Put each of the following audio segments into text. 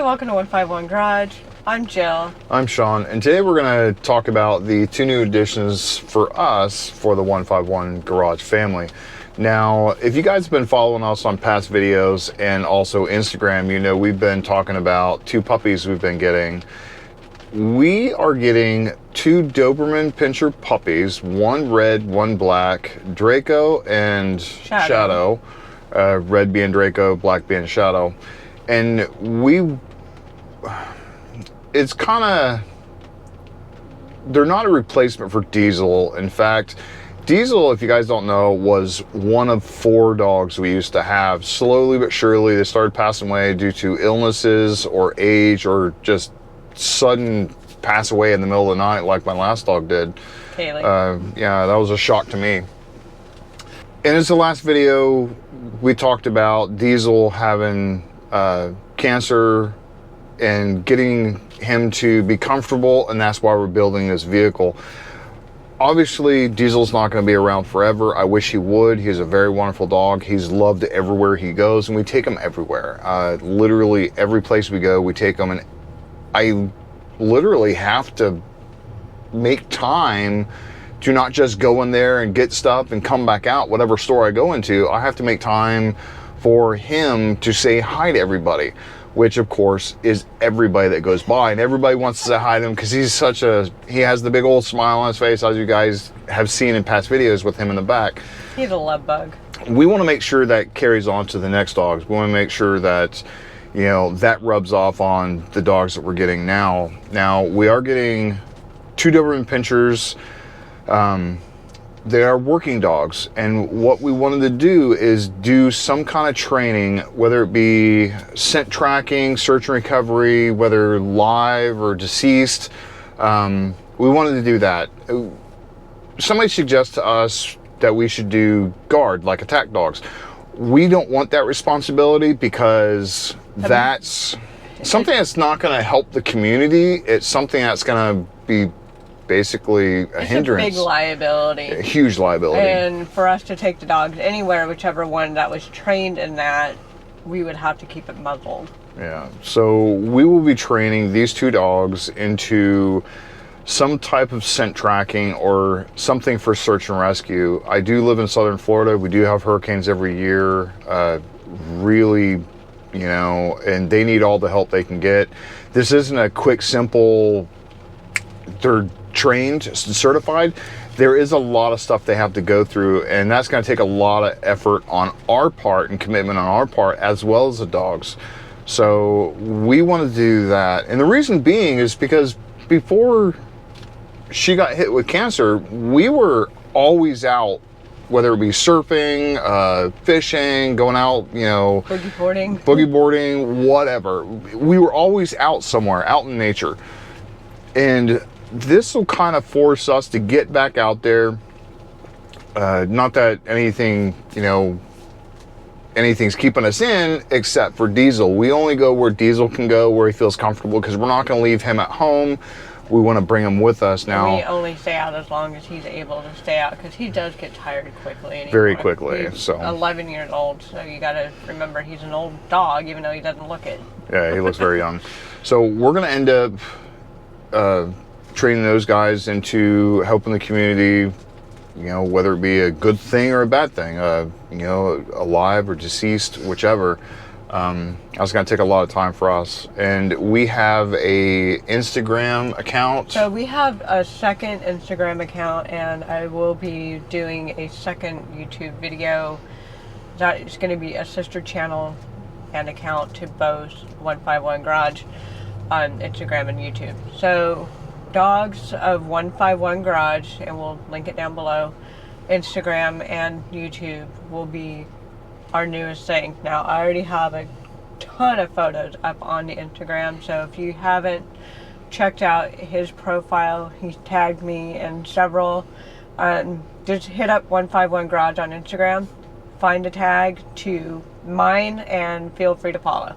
welcome to 151 Garage. I'm Jill. I'm Sean, and today we're going to talk about the two new additions for us for the 151 Garage family. Now, if you guys have been following us on past videos and also Instagram, you know we've been talking about two puppies we've been getting. We are getting two Doberman Pinscher puppies, one red, one black, Draco and Shadow. Red being Draco, black being Shadow. And it's kind of, they're not a replacement for Diesel. In fact, Diesel, if you guys don't know, was one of 4 dogs we used to have. Slowly but surely, they started passing away due to illnesses or age or just sudden pass away in the middle of the night like my last dog did. Kaylee. Yeah, that was a shock to me. And as the last video, we talked about Diesel having cancer and getting him to be comfortable, and that's why we're building this vehicle. Obviously, Diesel's not going to be around forever. I wish he would. He's a very wonderful dog. He's loved everywhere he goes, and we take him everywhere. Literally every place we go, we take him, and I literally have to make time to not just go in there and get stuff and come back out. Whatever store I go into, I have to make time for him to say hi to everybody, which of course is everybody that goes by, and everybody wants to say hi to him because he has the big old smile on his face, as you guys have seen in past videos with him in the back. He's a love bug. We want to make sure that carries on to the next dogs. We want to make sure that, you know, that rubs off on the dogs that we're getting now. Now, we are getting 2 Doberman Pinschers. They are working dogs, and what we wanted to do is do some kind of training, whether it be scent tracking, search and recovery, whether live or deceased. We wanted to do that. Somebody suggests to us that we should do guard, like attack dogs. We don't want that responsibility because that's something that's not going to help the community. It's something that's going to be basically a hindrance. It's a big liability. A huge liability. And for us to take the dogs anywhere, whichever one that was trained in that, we would have to keep it muzzled. Yeah. So we will be training these 2 dogs into some type of scent tracking or something for search and rescue. I do live in southern Florida. We do have hurricanes every year. Really, you know, and they need all the help they can get. This isn't a quick, simple, they're trained, certified. There is a lot of stuff they have to go through, and that's going to take a lot of effort on our part and commitment on our part, as well as the dogs. So we want to do that, and the reason being is because before she got hit with cancer, we were always out, whether it be surfing, fishing, going out, you know, boogie boarding, whatever. We were always out somewhere, out in nature. And this will kind of force us to get back out there. Not that anything, you know, anything's keeping us in except for Diesel. We only go where Diesel can go, where he feels comfortable, because we're not going to leave him at home. We want to bring him with us now. We only stay out as long as he's able to stay out, because he does get tired quickly anymore. Very quickly. He's so 11 years old, so you got to remember he's an old dog, even though he doesn't look it. Yeah, he looks very young. So we're going to end up training those guys into helping the community, you know, whether it be a good thing or a bad thing, you know, alive or deceased, whichever. That's going to take a lot of time for us. And we have a Instagram account. So we have a second Instagram account, and I will be doing a second YouTube video that is going to be a sister channel and account to both 151 Garage on Instagram and YouTube. So dogs of 151 Garage, and we'll link it down below, Instagram and YouTube will be our newest thing. Now, I already have a ton of photos up on the Instagram, so if you haven't checked out his profile, he's tagged me in several. Just hit up 151 Garage on Instagram, find a tag to mine, and feel free to follow.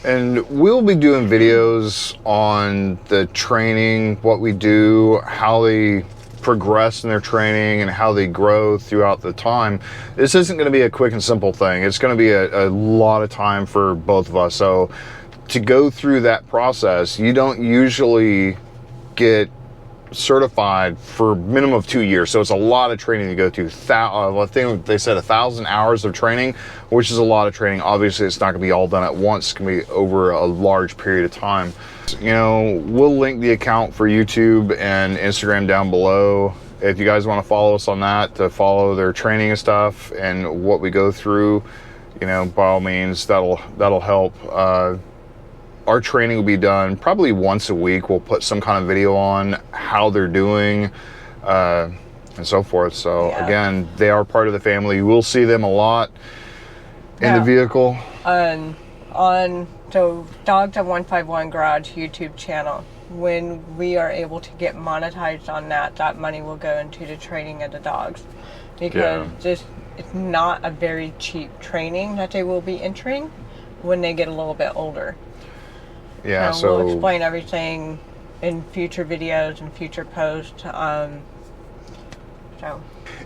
And we'll be doing videos on the training, what we do, how they progress in their training, and how they grow throughout the time. This isn't going to be a quick and simple thing. It's going to be a lot of time for both of us. So to go through that process, you don't usually get certified for minimum of 2 years. So it's a lot of training to go through. I think they said 1,000 hours of training, which is a lot of training. Obviously, it's not going to be all done at once. It's going to be over a large period of time. You know, we'll link the account for YouTube and Instagram down below. If you guys want to follow us on that, to follow their training and stuff and what we go through, you know, by all means, that'll help. Our training will be done probably once a week. We'll put some kind of video on how they're doing and so forth. So again, they are part of the family. You will see them a lot in the vehicle. On so Dogs of 151 Garage YouTube channel, when we are able to get monetized on that, that money will go into the training of the dogs, because it's not a very cheap training that they will be entering when they get a little bit older. Yeah, so we'll explain everything in future videos and future posts. So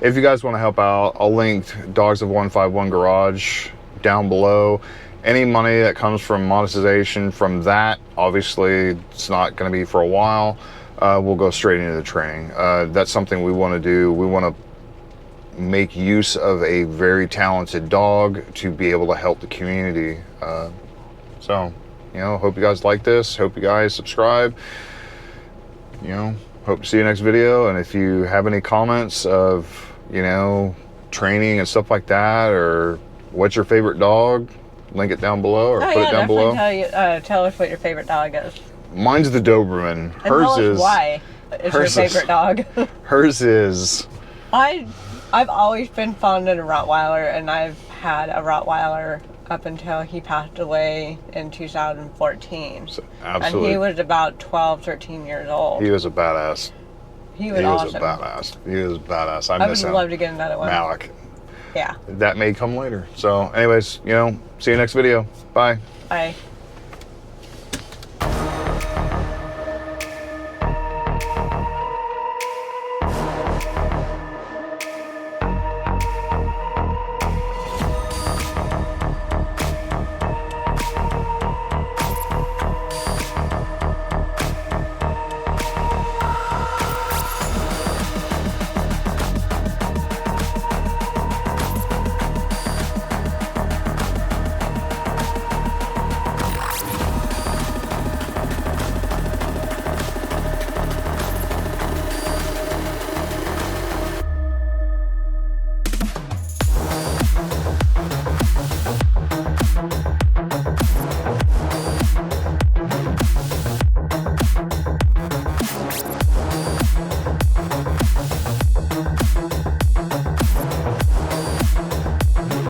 if you guys want to help out, I'll link Dogs of 151 Garage down below. Any money that comes from monetization from that, obviously it's not going to be for a while. We'll go straight into the training. That's something we want to do. We want to make use of a very talented dog to be able to help the community. So, you know, hope you guys like this. Hope you guys subscribe. You know, hope to see you next video. And if you have any comments of, you know, training and stuff like that, or what's your favorite dog, link it down below, or put it down below. Tell us what your favorite dog is. Mine's the Doberman. And hers is why is your favorite dog. Hers is. I've always been fond of a Rottweiler, and I've had a Rottweiler up until he passed away in 2014. So, absolutely. And he was about 12, 13 years old. He was a badass. He was awesome. A badass. He was a badass. I would love to get another one. Malik. Yeah. That may come later. So anyways, you know, see you next video. Bye. Bye.